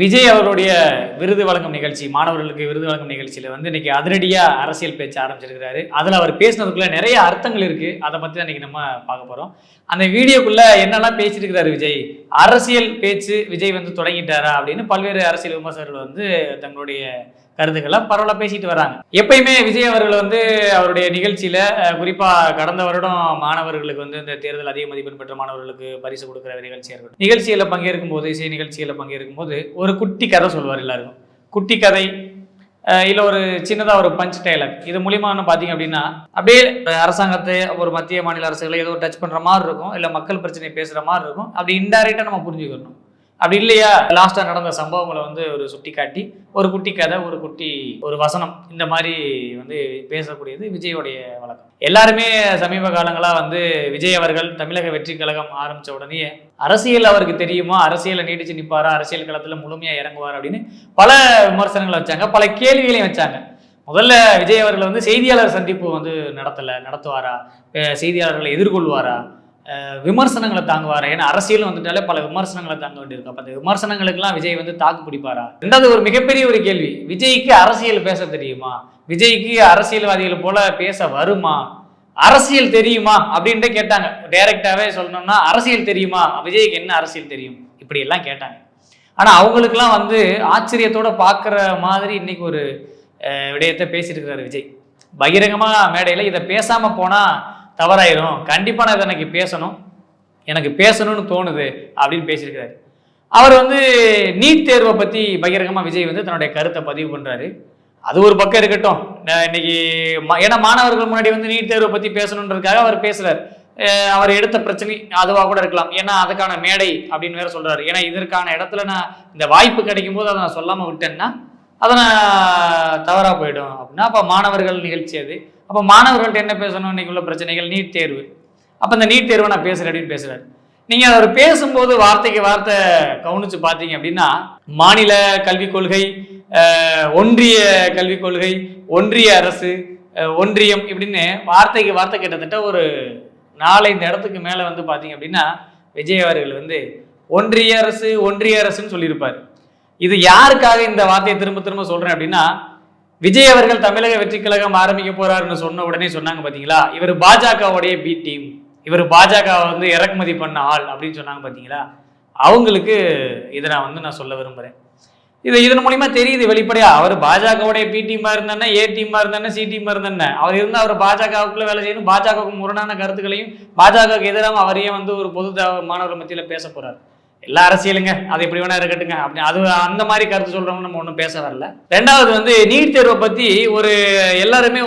விஜய் அவருடைய விருது வழங்கும் நிகழ்ச்சி, மாணவர்களுக்கு விருது வழங்கும் நிகழ்ச்சியில இன்னைக்கு அதிரடியா அரசியல் பேச்சு ஆரம்பிச்சிருக்கிறாரு. அதுல அவர் பேசினதுக்குள்ள நிறைய அர்த்தங்கள் இருக்கு. அதை பத்தி தான் இன்னைக்கு நம்ம பார்க்க போறோம். அந்த வீடியோக்குள்ள என்னெல்லாம் பேசியிருக்கிறாரு விஜய், அரசியல் பேச்சு விஜய் தொடங்கிட்டாரா அப்படின்னு பல்வேறு அரசியல் விமர்சகர்கள் தங்களுடைய கருத்துக்களை பரவலாக பேசிட்டு வராங்க. எப்பயுமே விஜய் அவர்கள் அவருடைய நிகழ்ச்சியில குறிப்பா கடந்த வருடம் மாணவர்களுக்கு இந்த தேர்தல் அதிக மதிப்பெண் பெற்ற மாணவர்களுக்கு பரிசு கொடுக்குற நிகழ்ச்சியாக இருக்கட்டும், நிகழ்ச்சியில பங்கேற்கும் போது, இசை நிகழ்ச்சியில பங்கேற்கும் போது ஒரு குட்டி கதை சொல்வார். எல்லாருக்கும் குட்டி கதை இல்ல ஒரு சின்னதா ஒரு பஞ்ச் டைலாக், இது மூலியமா பாத்தீங்க அப்படின்னா அப்படியே அரசாங்கத்தை, ஒரு மத்திய மாநில அரசுகளை ஏதோ டச் பண்ற மாதிரி இருக்கும், இல்ல மக்கள் பிரச்சனை பேசுற மாதிரி இருக்கும். அப்படி இன்டைரக்டா நம்ம புரிஞ்சுக்கணும். அப்படி இல்லையா, லாஸ்டா நடந்த சம்பவங்களை ஒரு சுட்டி காட்டி ஒரு குட்டி கதை, ஒரு வசனம், இந்த மாதிரி பேசக்கூடியது விஜயோடைய வழக்கம். எல்லாருமே சமீப காலங்களா விஜய் அவர்கள் தமிழக வெற்றி கழகம் ஆரம்பிச்ச உடனே அரசியல் அவருக்கு தெரியுமா, அரசியலை நீடிச்சு நிற்பாரா, அரசியல் களத்துல முழுமையா இறங்குவார் அப்படின்னு பல விமர்சனங்களை வச்சாங்க, பல கேள்விகளையும் வச்சாங்க. முதல்ல விஜய் அவர்கள் செய்தியாளர் சந்திப்பு நடத்துவாரா, செய்தியாளர்களை எதிர்கொள்வாரா, விமர்சனங்களை தாங்குவாரா? ஏன்னா அரசியல் வந்துட்டாலே பல விமர்சனங்களை தாங்க வேண்டியிருக்கும். அப்ப அந்த விமர்சனங்களுக்கெல்லாம் விஜய் தாக்கு பிடிப்பாரா? ரெண்டாவது ஒரு மிகப்பெரிய ஒரு கேள்வி, விஜய்க்கு அரசியல் பேச தெரியுமா, விஜய்க்கு அரசியல்வாதிகள் போல பேச வருமா, அரசியல் தெரியுமா அப்படின்ட்டு கேட்டாங்க. டைரக்டாவே சொல்லணும்னா அரசியல் தெரியுமா, விஜய்க்கு என்ன அரசியல் தெரியும், இப்படி எல்லாம் கேட்டாங்க. ஆனா அவங்களுக்குலாம் ஆச்சரியத்தோட பாக்குற மாதிரி இன்னைக்கு ஒரு விடயத்தை பேசியிருக்கிறாரு விஜய். பகிரங்கமா மேடையில இதை பேசாம போனா தவறாயிரும், கண்டிப்பா நான் இதை எனக்கு பேசணும்னு தோணுது அப்படின்னு பேசியிருக்கிறாரு. அவர் நீட் தேர்வை பத்தி பகிரங்கமா விஜய் தன்னுடைய கருத்தை பதிவு பண்றாரு. அது ஒரு பக்கம் இருக்கட்டும். இன்னைக்கு ஏன்னா மாணவர்கள் முன்னாடி நீட் தேர்வை பத்தி பேசணுன்றதுக்காக அவர் பேசுறாரு. அவர் எடுத்த பிரச்சனை அதுவா கூட இருக்கலாம், ஏன்னா அதுக்கான மேடை அப்படின்னு வேற சொல்றாரு. ஏன்னா இதற்கான இடத்துல நான் இந்த வாய்ப்பு கிடைக்கும் போது அதை நான் சொல்லாம விட்டேன்னா அதை நான் தவறா போயிடும் அப்படின்னா, அப்ப மாணவர்கள் நிகழ்ச்சி அது. அப்போ மாணவர்கள்ட்ட என்ன பேசணும், இன்னைக்கு உள்ள பிரச்சனைகள், நீட் தேர்வு. அப்போ இந்த நீட் தேர்வை நான் பேசுறேன் அப்படின்னு பேசுறாரு. நீங்க அவர் பேசும்போது வார்த்தைக்கு வார்த்தை கவனிச்சு பார்த்தீங்க அப்படின்னா, மாநில கல்விக் கொள்கை, ஒன்றிய கல்விக் கொள்கை, ஒன்றிய அரசு, ஒன்றியம் இப்படின்னு வார்த்தைக்கு வார்த்தை கிட்டத்தட்ட ஒரு 4-5 இடத்துக்கு மேல பார்த்தீங்க அப்படின்னா விஜய் அவர்கள் ஒன்றிய அரசு ஒன்றிய அரசுன்னு சொல்லியிருப்பார். இது யாருக்காக இந்த வார்த்தையை திரும்ப திரும்ப சொல்றேன் அப்படின்னா, விஜய் அவர்கள் தமிழக வெற்றி கழகம் ஆரம்பிக்க போறாருன்னு சொன்ன உடனே சொன்னாங்க பாத்தீங்களா, இவர் பாஜகவுடைய பி டீம், இவர் பாஜக இறக்குமதி பண்ண ஆள் அப்படின்னு சொன்னாங்க பாத்தீங்களா, அவங்களுக்கு இதை நான் சொல்ல விரும்புறேன். இதன் மூலியமா தெரியுது வெளிப்படையா, அவர் பாஜகவுடைய பி டீமா இருந்தானே, ஏ டீமா இருந்தானே, சி டீமா இருந்தானே, அவர் இருந்தா அவர் பாஜகவுக்குள்ள வேலை செய்யணும், பாஜகவுக்கு முரணான கருத்துக்களையும் பாஜகவுக்கு எதிராக அவரையே ஒரு பொது மாணவர்கள் மத்தியில பேச போறாரு. எல்லா அரசியலுங்க, அது எப்படி வேணா இருக்கட்டுங்க அப்படி, அது அந்த மாதிரி கருத்து சொல்றவங்க நம்ம ஒன்றும் பேச வரல. ரெண்டாவது நீட் தேர்வை பத்தி எல்லாருமே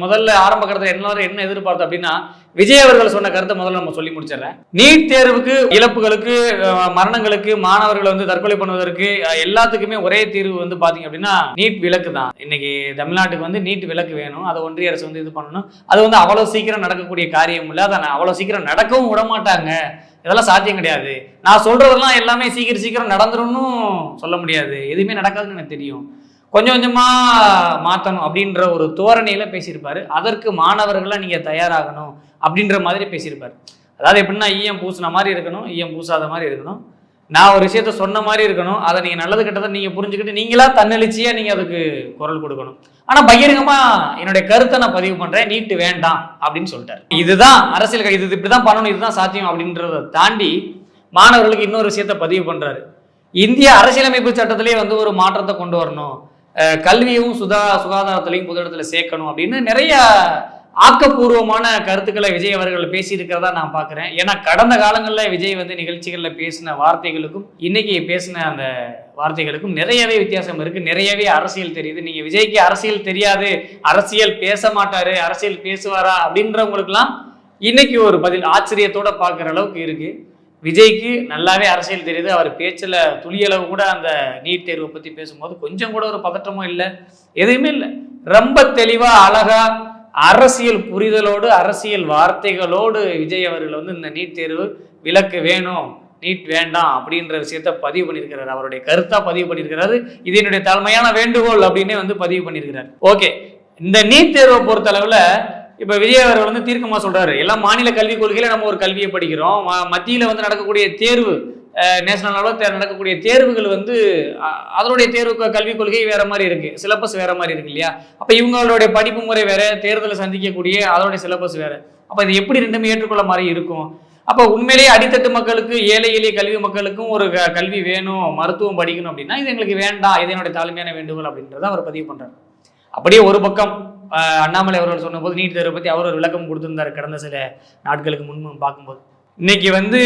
முதல்ல ஆரம்ப கருத்தை எல்லாரும் என்ன எதிர்பார்த்தோம் அப்படின்னா, விஜய் அவர்கள் சொன்ன கருத்தை முதல்ல நம்ம சொல்லி முடிச்சிடறேன். நீட் தேர்வுக்கு, இழப்புகளுக்கு, மரணங்களுக்கு, மாணவர்கள் தற்கொலை பண்ணுவதற்கு எல்லாத்துக்குமே ஒரே தீர்வு பாத்தீங்க அப்படின்னா நீட் விலக்கு தான். இன்னைக்கு தமிழ்நாட்டுக்கு நீட் விலக்கு வேணும், அதை ஒன்றிய அரசு இது பண்ணணும். அது அவ்வளவு சீக்கிரம் நடக்கக்கூடிய காரியம் இல்லை, அதை அவ்வளவு சீக்கிரம் நடக்கவும் விட மாட்டாங்க, இதெல்லாம் சாத்தியம் கிடையாது. நான் சொல்றதெல்லாம் எல்லாமே சீக்கிரம் நடந்துரும்னு சொல்ல முடியாது, எதுவுமே நடக்காதுன்னு எனக்கு தெரியும், கொஞ்சம் கொஞ்சமா மாற்றணும் அப்படின்ற ஒரு தோரணையில பேசியிருப்பாரு. அதற்கு மாணவர்கள்லாம் நீங்க தயாராகணும் அப்படின்ற மாதிரி பேசியிருப்பாரு. அதாவது எப்படின்னா, ஈயம் பூசின மாதிரி இருக்கணும், ஈயம் பூசாத மாதிரி இருக்கணும், நான் ஒரு விஷயத்த சொன்ன மாதிரி இருக்கணும், அதை நீங்க நல்லது கெட்டதை நீங்க புரிஞ்சுக்கிட்டு நீங்களா தன்னெழுச்சியா நீங்க அதுக்கு குரல் கொடுக்கணும். ஆனா பகிரங்கமா என்னுடைய கருத்தை நான் பதிவு பண்றேன், நீட்டு வேண்டாம் அப்படின்னு சொல்லிட்டாரு. இதுதான் அரசியல், இது இப்படிதான் பண்ணணும், இதுதான் சாத்தியம் அப்படின்றத தாண்டி மாணவர்களுக்கு இன்னொரு விஷயத்த பதிவு பண்றாரு. இந்திய அரசியலமைப்பு சட்டத்திலேயே ஒரு மாற்றத்தை கொண்டு வரணும், கல்வியும் சுகாதாரத்திலையும் பொது இடத்துல சேர்க்கணும் அப்படின்னு நிறைய ஆக்கப்பூர்வமான கருத்துக்களை விஜய் அவர்கள் பேசியிருக்கிறதா நான் பார்க்குறேன். ஏன்னா கடந்த காலங்களில் விஜய் நிகழ்ச்சிகளில் பேசின வார்த்தைகளுக்கும் இன்னைக்கு பேசின அந்த வார்த்தைகளுக்கும் நிறையவே வித்தியாசம் இருக்கு, நிறையவே அரசியல் தெரியுது. நீங்க விஜய்க்கு அரசியல் தெரியாது, அரசியல் பேச மாட்டாரு, அரசியல் பேசுவாரா அப்படின்றவங்களுக்குலாம் இன்னைக்கு ஒரு பதில் ஆச்சரியத்தோட பார்க்குற அளவுக்கு இருக்கு. விஜய்க்கு நல்லாவே அரசியல் தெரியுது. அவர் பேச்சில் துளியளவு கூட அந்த நீட் தேர்வை பற்றி பேசும்போது கொஞ்சம் கூட ஒரு பதற்றமும் இல்லை, எதுவுமே இல்லை. ரொம்ப தெளிவா அழகா அரசியல் புரிதலோடு, அரசியல் வார்த்தைகளோடு விஜய் அவர்கள் இந்த நீட் தேர்வு விலக்கு வேணும், நீட் வேண்டாம் அப்படின்ற விஷயத்த பதிவு பண்ணியிருக்கிறார். அவருடைய கருத்தா பதிவு பண்ணியிருக்கிறாரு. இது என்னுடைய தலைமையான வேண்டுகோள் அப்படின்னே பதிவு பண்ணியிருக்கிறார். ஓகே, இந்த நீட் தேர்வை பொறுத்த அளவுல இப்ப விஜய் அவர்கள் தீர்க்கமா சொல்றாரு, எல்லாம் மாநில கல்விக் கொள்கையில நம்ம ஒரு கல்வியை படிக்கிறோம், மத்தியில நடக்கக்கூடிய தேர்வு நேஷனல் அளவில் நடக்கக்கூடிய தேர்வுகள் வந்து அதனுடைய தேர்வு கல்விக் கொள்கை வேற மாதிரி இருக்கு, சிலபஸ் வேற மாதிரி இருக்கு இல்லையா? அப்ப இவங்களுடைய படிப்பு முறை வேற, தேர்தலை சந்திக்கக்கூடிய அதனுடைய சிலபஸ் வேற. அப்ப இது எப்படி ரெண்டுமே ஏற்றுக்கொள்ள மாதிரி இருக்கும்? அப்ப உண்மையிலேயே அடித்தட்டு மக்களுக்கு, ஏழை எளிய கல்வி மக்களுக்கும் ஒரு கல்வி வேணும், மருத்துவம் படிக்கணும் அப்படின்னா இது எங்களுக்கு வேண்டாம், இது என்னுடைய தாழ்மையான வேண்டுகோள் அப்படின்றத அவர் பதிவு பண்றாரு. அப்படியே ஒரு பக்கம் அண்ணாமலை அவர்கள் சொன்ன போது நீட் தேர்வை பத்தி அவர் ஒரு விளக்கம் கொடுத்திருந்தாரு கடந்த சில நாட்களுக்கு முன்பு பார்க்கும்போது. இன்னைக்கு வந்து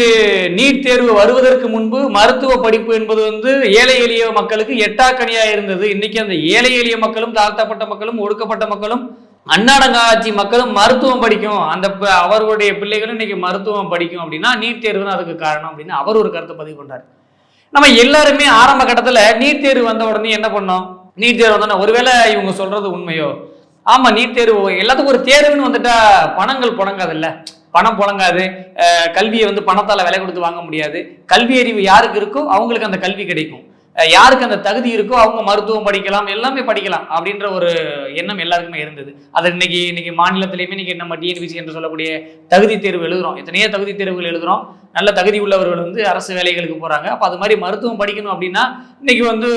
நீட் தேர்வு வருவதற்கு முன்பு மருத்துவ படிப்பு என்பது வந்து ஏழை எளிய மக்களுக்கு எட்டாக்கனியா இருந்தது. இன்னைக்கு அந்த ஏழை எளிய மக்களும், தாழ்த்தப்பட்ட மக்களும், ஒடுக்கப்பட்ட மக்களும், அன்னாடங்காட்சி மக்களும் மருத்துவம் படிக்கும், அந்த அவர்களுடைய பிள்ளைகளும் இன்னைக்கு மருத்துவம் படிக்கும் அப்படின்னா நீட் தேர்வு தான் அதுக்கு காரணம் அப்படின்னு அவர் ஒரு கருத்தை பதிவு பண்றாரு. நம்ம எல்லாருமே ஆரம்ப கட்டத்துல நீட் தேர்வு வந்த உடனே என்ன பண்ணோம்? நீட் தேர்வு வந்தோன்னா ஒருவேளை இவங்க சொல்றது உண்மையோ, ஆமா நீட் தேர்வு எல்லாத்துக்கும் ஒரு தேர்வுன்னு வந்துட்டா பணங்கள் புழங்காதுல்ல, பணம் புழங்காது, கல்வியை வந்து பணத்தால விலை கொடுத்து வாங்க முடியாது. கல்வி அறிவு யாருக்கு இருக்கோ அவங்களுக்கு அந்த கல்வி கிடைக்கும், யாருக்கு அந்த தகுதி இருக்கோ அவங்க மருத்துவம் படிக்கலாம், எல்லாமே படிக்கலாம் அப்படின்ற ஒரு எண்ணம் எல்லாருக்குமே இருந்தது. அது இன்னைக்கு மாநிலத்திலையுமே இன்னைக்கு நம்ம டிஎன்பிசி என்று சொல்லக்கூடிய தகுதி தேர்வு எழுதுறோம், எத்தனையோ தகுதி தேர்வுகள் எழுதுறோம். நல்ல தகுதி உள்ளவர்கள் வந்து அரசு வேலைகளுக்கு போறாங்க. அப்ப அது மாதிரி மருத்துவம் படிக்கணும் அப்படின்னா இன்னைக்கு வந்து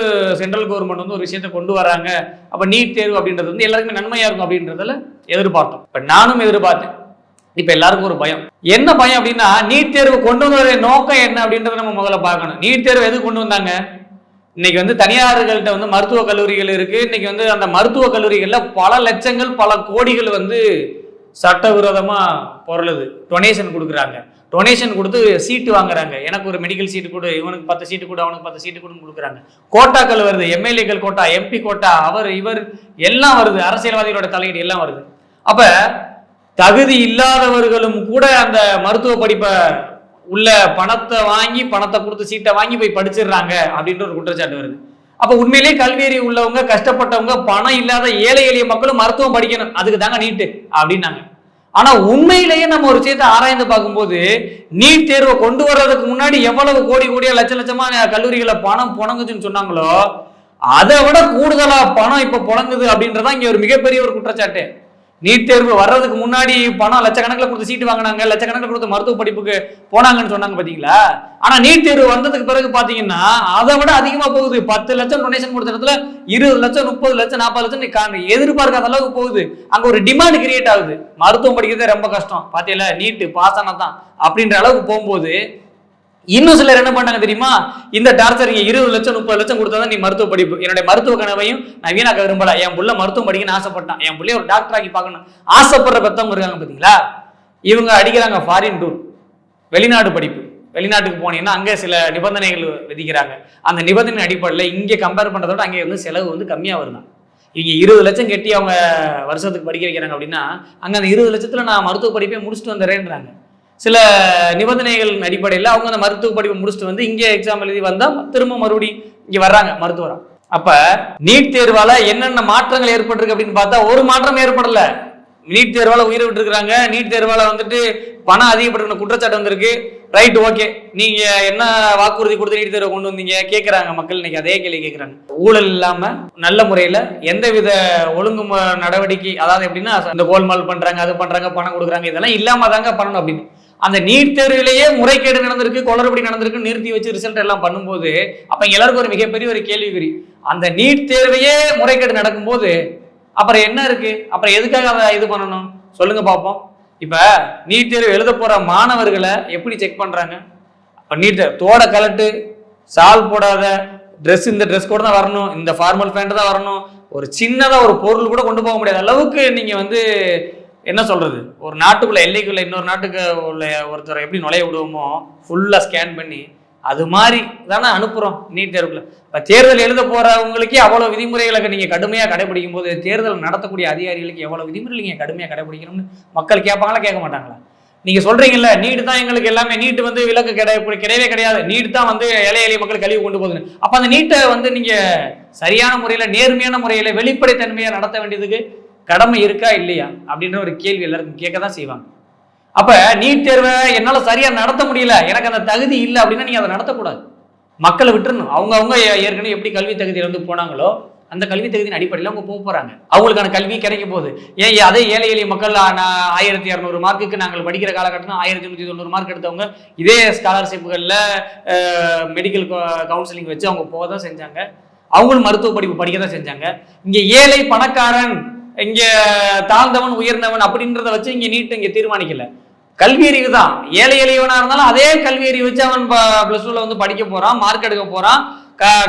சென்ட்ரல் கவர்மெண்ட் வந்து ஒரு விஷயத்தை கொண்டு வராங்க. அப்ப நீட் தேர்வு அப்படின்றது வந்து எல்லாருக்குமே நன்மையா இருக்கும் அப்படின்றதுல எதிர்பார்த்தோம். இப்ப நானும் எதிர்பார்த்தேன். இப்ப எல்லாருக்கும் ஒரு பயம். என்ன பயம் அப்படின்னா நீட் தேர்வு கொண்டு வந்ததுடைய நோக்கம் என்ன அப்படின்றத நம்ம முதல்ல பார்க்கணும். நீட் தேர்வு எது கொண்டு வந்தாங்க? இன்னைக்கு வந்து தனியார்கள்ட்ட வந்து மருத்துவக் கல்லூரிகள் இருக்கு. இன்னைக்கு வந்து அந்த மருத்துவக் கல்லூரிகள்ல பல லட்சங்கள், பல கோடிகள் வந்து சட்டவிரோதமா பொருளுது. டொனேஷன் கொடுக்குறாங்க, டொனேஷன் கொடுத்து சீட்டு வாங்குறாங்க. எனக்கு ஒரு மெடிக்கல் சீட்டு கொடு, இவனுக்கு 10 சீட்டு கொடு, அவனுக்கு 10 சீட்டு கொடுன்னு கொடுக்குறாங்க. கோட்டாக்கள் வருது, எம்எல்ஏக்கள் கோட்டா, எம்பி கோட்டா, அவர் இவர் எல்லாம் வருது, அரசியல்வாதிகளோட தலையீடு எல்லாம் வருது. அப்ப தகுதி இல்லாதவர்களும் கூட அந்த மருத்துவ படிப்பை உள்ள பணத்தை வாங்கி, பணத்தை கொடுத்து சீட்டை வாங்கி போய் படிச்சிடுறாங்க அப்படின்ற ஒரு குற்றச்சாட்டு வருது. அப்ப உண்மையிலேயே கல்வியறிவு உள்ளவங்க, கஷ்டப்பட்டவங்க, பணம் இல்லாத ஏழை எளிய மக்களும் மருத்துவம் படிக்கணும், அதுக்கு தாங்க நீட்டு அப்படின்னாங்க. ஆனா உண்மையிலேயே நம்ம ஒரு விஷயத்தை ஆராய்ந்து பார்க்கும்போது நீட் தேர்வை கொண்டு வர்றதுக்கு முன்னாடி எவ்வளவு கோடி கோடியா லட்ச லட்சமா கல்லூரிகளை பணம் புழங்குதுன்னு சொன்னாங்களோ அதை விட கூடுதலா பணம் இப்ப புழங்குது அப்படின்றதான் இங்க ஒரு மிகப்பெரிய ஒரு குற்றச்சாட்டு. நீட் தேர்வு வர்றதுக்கு முன்னாடி பணம் லட்சக்கணக்கில் கொடுத்து சீட்டு வாங்கினாங்க, லட்சக்கணக்கில் கொடுத்து மருத்துவ படிப்புக்கு போனாங்கன்னு சொன்னாங்க பாத்தீங்களா? ஆனா நீட் தேர்வு வந்ததுக்கு பிறகு பாத்தீங்கன்னா அதை விட அதிகமா போகுது. 10 லட்சம் டொனேஷன் கொடுத்த இடத்துல 20 லட்சம், 30 லட்சம், 40 லட்சம் எதிர்பார்க்காத அளவுக்கு போகுது. அங்க ஒரு டிமாண்ட் கிரியேட் ஆகுது. மருத்துவம் படிக்கிறதே ரொம்ப கஷ்டம், பாத்தீங்களா நீட்டு பாஸ் ஆனதான் அப்படின்ற அளவுக்கு போகும்போது இன்னும் சிலர் என்ன பண்ணாங்க தெரியுமா? இந்த டார்ச்சர் 20 லட்சம் 30 லட்சம் கொடுத்தாதான் நீ மருத்துவ படிப்பு, என்னுடைய மருத்துவ கனவையும் நான் வீணாக்க விரும்பல, என் புள்ள மருத்துவம் படிக்கணும்னு ஆசைப்பட்டான், என் பிள்ளைய ஒரு டாக்டர் ஆக்கி பார்க்கணும் ஆசைப்படுற பெத்தவங்க இருக்காங்க பாத்தீங்களா? இவங்க அடிக்கிறாங்க ஃபாரின் டூர், வெளிநாடு படிப்பு. வெளிநாட்டுக்கு போனீங்கன்னா அங்கே சில நிபந்தனைகள் விதிக்கிறாங்க. அந்த நிபந்தனை அடிப்படையில் இங்கே கம்பேர் பண்ணுறதோட அங்கே வந்து செலவு வந்து கம்மியாக வருதான். இங்கே 20 லட்சம் கட்டி அவங்க வருஷத்துக்கு படிக்க வைக்கிறாங்க அப்படின்னா அங்கே அந்த 20 லட்சத்தில் நான் மருத்துவ படிப்பை முடிச்சுட்டு வந்துடுறேன்றாங்க. சில நிபந்தனைகள் அடிப்படையில் அவங்க அந்த மருத்துவ படிப்பை முடிச்சுட்டு வந்து இங்கே எக்ஸாம் எழுதி வந்தால் திரும்ப மறுபடியும் இங்கே வர்றாங்க மருத்துவரா. அப்ப நீட் தேர்வால என்னென்ன மாற்றங்கள் ஏற்பட்டிருக்கு அப்படின்னு பார்த்தா ஒரு மாற்றம் ஏற்படல. நீட் தேர்வால உயிரை விட்டு இருக்கிறாங்க. நீட் தேர்வால வந்துட்டு பணம் அதிகப்பட்ட குற்றச்சாட்டு வந்திருக்கு. ரைட், ஓகே, நீங்க என்ன வாக்குறுதி கொடுத்து நீட் தேர்வை கொண்டு வந்தீங்க கேட்கிறாங்க மக்கள். இன்னைக்கு அதே கேள்வி கேட்கிறாங்க. ஊழல் இல்லாம நல்ல முறையில எந்தவித ஒழுங்கு நடவடிக்கை, அதாவது எப்படின்னா இந்த கோல்மால் பண்றாங்க, அது பண்றாங்க, பணம் கொடுக்குறாங்க, இதெல்லாம் இல்லாம தாங்க பண்ணணும் அப்படின்னு. அந்த நீட் தேர்விலேயே முறைகேடு நடந்திருக்கு, குளறுபடி நடந்திருக்கு, நிறுத்தி வச்சு ரிசல்ட் எல்லாம் பண்ணும்போது அப்ப எல்லாருக்கும் ஒரு மிகப்பெரிய ஒரு கேள்விக்குறி. அந்த நீட் தேர்வையே முறைகேடு நடக்கும்போது அப்புறம் என்ன இருக்கு? அப்புறம் எதுக்காக அதை இது பண்ணணும் சொல்லுங்க பார்ப்போம். இப்ப நீட் தேர்வு எழுத போற மாணவர்களை எப்படி செக் பண்றாங்க? இப்ப நீட் தோட கலட்டு, சால் போடாத ட்ரெஸ், இந்த ட்ரெஸ் கூட தான் வரணும், இந்த ஃபார்மல் பேண்ட் தான் வரணும், ஒரு சின்னதா ஒரு பொருள் கூட கொண்டு போக முடியாத அளவுக்கு நீங்க வந்து என்ன சொல்றது, ஒரு நாட்டுக்குள்ள எல்லைக்குள்ள இன்னொரு நாட்டுக்கு உள்ள ஒருத்தரை எப்படி நுழைய விடுவோமோ ஃபுல்லா ஸ்கேன் பண்ணி அது மாதிரி தானே அனுப்புறோம் நீட் தேர்வுக்குள்ள. இப்ப தேர்தல் எழுத போறவங்களுக்கே அவ்வளவு விதிமுறைகளை நீங்க கடுமையா கடைபிடிக்கும் போது தேர்தல் நடத்தக்கூடிய அதிகாரிகளுக்கு எவ்வளவு விதிமுறை நீங்க கடுமையா கடைபிடிக்கணும்னு மக்கள் கேட்பாங்களா, கேட்க மாட்டாங்களா? நீங்க சொல்றீங்கல்ல நீட் தான் எங்களுக்கு எல்லாமே, நீட் வந்து விலக்கு கிடையவே கிடையாது, நீட் தான் வந்து ஏழை எளிய மக்கள் கல்வி கொண்டு போகுதுன்னு. அப்ப அந்த நீட்டை வந்து நீங்க சரியான முறையில, நேர்மையான முறையில, வெளிப்படைத்தன்மையா நடத்த வேண்டியதுக்கு கடமை இருக்கா இல்லையா அப்படின்ற ஒரு கேள்வி எல்லாருக்கும் கேட்கதான் செய்வாங்க. அப்ப நீட் தேர்வை என்னால சரியா நடத்த முடியல, எனக்கு அந்த தகுதி இல்லை அப்படின்னா நீங்க அதை நடத்தக்கூடாது. மக்களை விட்டுறணும். அவங்க ஏற்கனவே எப்படி கல்வி தகுதியில வந்து போனாங்களோ அந்த கல்வி தகுதியின் அடிப்படையில் அவங்க போக போறாங்க. அவங்களுக்கான கல்வி கிடைக்க போகுது. ஏன் அதே ஏழை எளிய மக்கள் 1200 மார்க்குக்கு நாங்கள் படிக்கிற காலகட்டத்தில் 1190 மார்க் எடுத்தவங்க இதே ஸ்காலர்ஷிப்புகளில் மெடிக்கல் கவுன்சிலிங் வச்சு அவங்க போக தான் செஞ்சாங்க. அவங்களும் மருத்துவ படிப்பு படிக்க தான் செஞ்சாங்க. இங்க ஏழை பணக்காரன், இங்க தாழ்ந்தவன் உயர்ந்தவன் அப்படின்றத வச்சு இங்க நீட் இங்க தீர்மானிக்கல. கல்வி அறிவு தான். ஏழை எளியவனா இருந்தாலும் அதே கல்வி அறிவு வச்சு அவன் +2ல வந்து படிக்க போறான், மார்க் எடுக்க போறான்,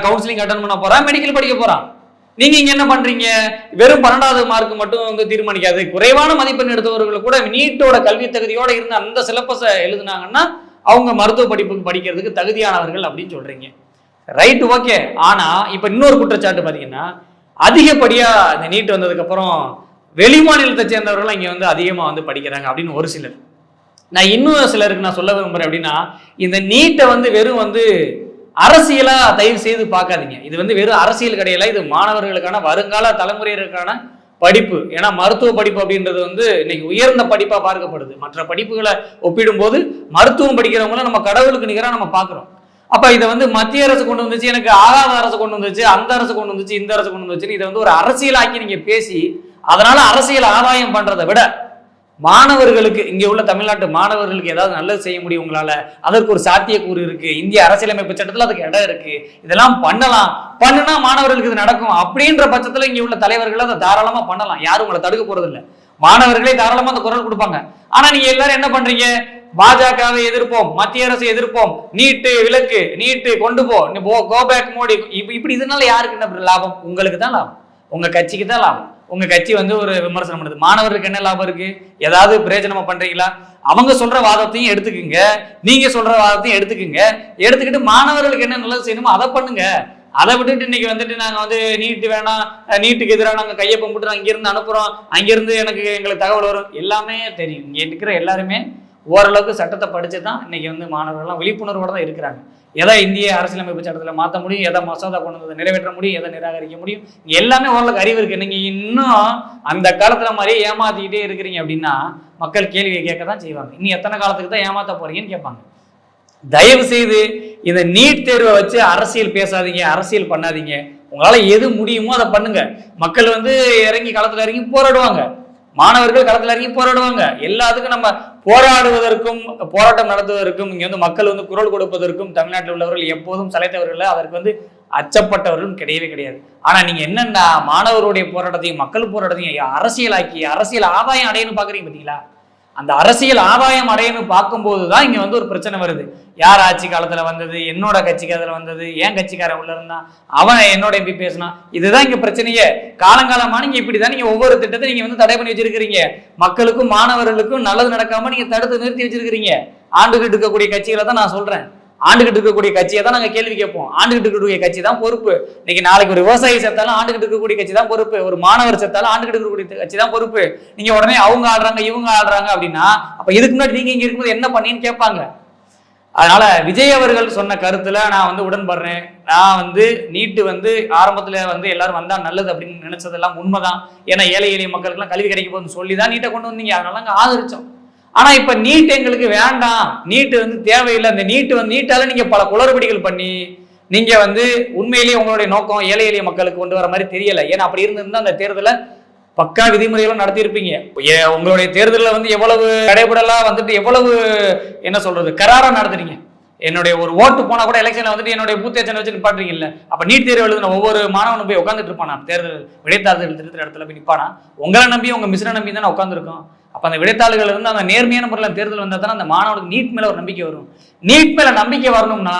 கவுன்சிலிங் அட்டன் பண்ண போறான், மெடிக்கல் படிக்க போறான். நீங்க இங்க என்ன பண்றீங்க? வெறும் 12வது மார்க் மட்டும் வந்து தீர்மானிக்காது. குறைவான மதிப்பெண் எடுத்தவர்கள் கூட நீட்டோட கல்வி தகுதியோட இருந்து அந்த சிலபஸை எழுதுனாங்கன்னா அவங்க மருத்துவ படிப்புக்கு படிக்கிறதுக்கு தகுதியானவர்கள் அப்படின்னு சொல்றீங்க. Right, okay. ஆனா இப்ப இன்னொரு குற்றச்சாட்டு பாத்தீங்கன்னா, அதிகப்படியா இந்த நீட் வந்ததுக்கு அப்புறம் வெளி மாநிலத்தை சேர்ந்தவர்கள் இங்க வந்து அதிகமா வந்து படிக்கிறாங்க அப்படின்னு ஒரு சிலர். நான் இன்னும் சிலருக்கு நான் சொல்ல விரும்புறேன் அப்படின்னா, இந்த நீட்டை வந்து வெறும் வந்து அரசியலா தயவு செய்து பார்க்காதீங்க. இது வந்து வெறும் அரசியல் கிடையாது. இது மாணவர்களுக்கான வருங்கால தலைமுறைகளுக்கான படிப்பு. ஏன்னா மருத்துவ படிப்பு அப்படின்றது வந்து இன்னைக்கு உயர்ந்த படிப்பா பார்க்கப்படுது. மற்ற படிப்புகளை ஒப்பிடும் போது மருத்துவம் படிக்கிறவங்கள நம்ம கடவுளுக்கு நிகராக நம்ம பார்க்கிறோம். அப்ப இதை வந்து மத்திய அரசு கொண்டு வந்துச்சு, எனக்கு ஆகாத அரசு கொண்டு வந்துச்சு, அந்த அரசு கொண்டு வந்துச்சு, இந்த அரசு கொண்டு வந்துச்சு, இதை வந்து ஒரு அரசியலாக்கி நீங்க பேசி அதனால அரசியல் ஆதாயம் பண்றதை விட மாணவர்களுக்கு, இங்க உள்ள தமிழ்நாட்டு மாணவர்களுக்கு ஏதாவது நல்லது செய்ய முடியும் உங்களால, அதற்கு ஒரு சாத்தியக்கூறு இருக்கு. இந்திய அரசியலமைப்பு சட்டத்துல அதுக்கு இடம் இருக்கு. இதெல்லாம் பண்ணுனா மாணவர்களுக்கு இது நடக்கும் அப்படின்ற பட்சத்துல இங்க உள்ள தலைவர்கள் அதை தாராளமா பண்ணலாம். யாரும் உங்களை தடுக்க போறது இல்லை. மாணவர்களே தாராளமா அந்த குரல் கொடுப்பாங்க. ஆனா நீங்க எல்லாரும் என்ன பண்றீங்க? பாஜகவை எதிர்ப்போம், மத்திய அரசை எதிர்ப்போம், நீட்டு விலக்கு, நீட்டு கொண்டு கோ பேக் மோடி, இப்படி இதனால யாருக்கு என்ன லாபம்? உங்களுக்கு தான் லாபம், உங்க கட்சிக்கு தான் லாபம். உங்க கட்சி வந்து ஒரு விமர்சனம் பண்ணுது, மாணவருக்கு என்ன லாபம் இருக்கு? ஏதாவது பிரயோஜனமா பண்றீங்களா? அவங்க சொல்ற வாதத்தையும் எடுத்துக்குங்க, நீங்க சொல்ற வாதத்தையும் எடுத்துக்கிட்டு மாணவர்களுக்கு என்ன நல்லது செய்யணுமோ அதை பண்ணுங்க. அதை விட்டுட்டு இன்னைக்கு வந்துட்டு நாங்க வந்து நீட்டு வேணாம், நீட்டுக்கு எதிராக நாங்க கையை கும்பிட்டு அங்கிருந்து அனுப்புறோம், அங்கிருந்து எங்களுக்கு தகவல் வரும், எல்லாமே தெரியும். இங்க இருக்கிற எல்லாருமே ஓரளவுக்கு சட்டத்தை படிச்சு தான் இன்னைக்கு வந்து மாணவர்கள்லாம் விழிப்புணர்வோட தான் இருக்கிறாங்க. எதை இந்திய அரசியலமைப்பு சட்டத்தில் மாற்ற முடியும், எதை மசோதா கொண்டு வந்து நிறைவேற்ற முடியும், எதை நிராகரிக்க முடியும், எல்லாமே ஓரளவுக்கு அறிவு இருக்கு. நீங்க இன்னும் அந்த காலத்துல மாதிரியே ஏமாத்திக்கிட்டே இருக்கிறீங்க அப்படின்னா மக்கள் கேள்வியை கேட்க தான் செய்வாங்க. இன்னும் எத்தனை காலத்துக்கு தான் ஏமாத்த போறீங்கன்னு கேட்பாங்க. தயவு செய்து இந்த நீட் தேர்வை வச்சு அரசியல் பேசாதீங்க, அரசியல் பண்ணாதீங்க. உங்களால எது முடியுமோ அதை பண்ணுங்க. மக்கள் வந்து இறங்கி களத்துல இறங்கி போராடுவாங்க, மாணவர்கள் களத்துல இறங்கி போராடுவாங்க. எல்லாத்துக்கும் நம்ம போராடுவதற்கும் போராட்டம் நடத்துவதற்கும் இங்க வந்து மக்கள் வந்து குரல் கொடுப்பதற்கும் தமிழ்நாட்டில் உள்ளவர்கள் எப்போதும் சளைத்தவர்கள், அதற்கு வந்து அச்சப்பட்டவர்களும் கிடையவே கிடையாது. ஆனா நீங்க என்னன்னா மாணவருடைய போராட்டத்தையும் மக்கள் போராட்டத்தையும் அரசியலாக்கி அரசியல் ஆதாயம் அடையணும் பாக்குறீங்க பாத்தீங்களா? அந்த அரசியல் ஆதாயம் அடையணும் பார்க்கும்போதுதான் இங்க வந்து ஒரு பிரச்சனை வருது. யார் ஆட்சி காலத்துல வந்தது, என்னோட கட்சிக்கு அதுல வந்தது, ஏன் கட்சிக்காரன் உள்ள இருந்தான், அவன் என்னோட எப்படி பேசினான், இதுதான் இங்க பிரச்சனையே. காலங்காலமா நீங்க இப்படிதான் நீங்க ஒவ்வொரு திட்டத்தை நீங்க வந்து தடை பண்ணி வச்சிருக்கிறீங்க. மக்களுக்கும் மாணவர்களுக்கும் நல்லது நடக்காம நீங்க தடுத்து நிறுத்தி வச்சிருக்கிறீங்க. ஆண்டுகிட்டு இருக்கக்கூடிய கட்சிகளை தான் நான் சொல்றேன். ஆண்டுகிட்டு இருக்கக்கூடிய கட்சியை தான் நாங்க கேள்வி கேட்போம். ஆண்டுகிட்டு இருக்கக்கூடிய கட்சி தான் பொறுப்பு. இன்னைக்கு நாளைக்கு ஒரு விவசாயி செத்தாலும் ஆண்டுகிட்டு இருக்கக்கூடிய கட்சி தான் பொறுப்பு. ஒரு மாணவர் செத்தாலும் ஆண்டுகிட்டு இருக்கக்கூடிய கட்சி தான் பொறுப்பு. நீங்க உடனே அவங்க ஆடுறாங்க இவங்க ஆடுறாங்க அப்படின்னா அப்ப இதுக்கு முன்னாடி நீங்க இங்க இருக்கும்போது என்ன பண்ணீன்னு கேட்பாங்க. அதனால விஜய் அவர்கள் சொன்ன கருத்துல நான் வந்து உடன்படுறேன். நான் வந்து நீட்டு வந்து ஆரம்பத்துல வந்து எல்லாரும் வந்தா நல்லது அப்படின்னு நினைச்சதெல்லாம் உண்மைதான். ஏன்னா ஏழை எளிய மக்களுக்கு எல்லாம் கல்வி கிடைக்க போகுதுன்னு சொல்லிதான் நீட்டை கொண்டு வந்தீங்க. அதனால நாங்க ஆதரிச்சோம். ஆனா இப்ப நீட் எங்களுக்கு வேண்டாம், நீட்டு வந்து தேவையில்லை, இந்த நீட்டால நீங்க பல குளறுபடிகள் பண்ணி நீங்க வந்து உண்மையிலேயே உங்களுடைய நோக்கம் ஏழை எளிய மக்களுக்கு கொண்டு வர மாதிரி தெரியல. ஏன்னா அப்படி இருந்திருந்தா அந்த தேர்தலை பக்கா விதிமுறைகளும் நடத்தியிருப்பீங்க. உங்களுடைய தேர்தலில் வந்து எவ்வளவு கடைபிடலா வந்துட்டு எவ்வளவு என்ன சொல்றது கராரா நடத்துறீங்க. என்னுடைய ஒரு ஓட்டு போனா கூட எலெக்ஷன்ல வந்துட்டு என்னுடைய பூத் ஏஜென்ட் வச்சு நிப்பாட்டுறீங்க. இல்ல அப்ப நீட் தேர்வு எழுதுன ஒவ்வொரு மாணவனும் போய் உட்காந்துட்டு இருப்பானா? தேர்தல் விடைத்தாள்கள் திருத்துற இடத்துல போய் நிப்பானா? உங்களை நம்பி உங்க மிஸ்ரை நம்பி தானே உட்காந்துருக்கோம். அப்ப அந்த விடைத்தாள்கள் இருந்து அந்த நேர்மையான முறையில் தேர்தல் வந்தா தானே அந்த மாணவனுக்கு நீட் மேல ஒரு நம்பிக்கை வரும். நீட் மேல நம்பிக்கை வரணும்னா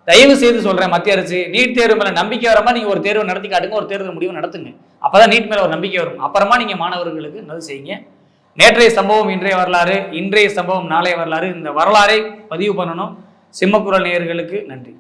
தயவு செய்து சொல்றேன், மத்திய அரசு நீட் தேர்வு மேல நம்பிக்கை வர மாதிரி நீங்க ஒரு தேர்வு நடத்தி காட்டுங்க, ஒரு தேர்தல் முடிவு நடத்துங்க. அப்பதான் நீட் மேல ஒரு நம்பிக்கை வரும். அப்புறமா நீங்க மாணவர்களுக்கு நல்லது செய்யுங்க. நேற்றைய சம்பவம் இன்றைய வரலாறு, இன்றைய சம்பவம் நாளைய வரலாறு. இந்த வரலாறை பதிவு பண்ணணும். சிம்மக்குரல் நேயர்களுக்கு நன்றி.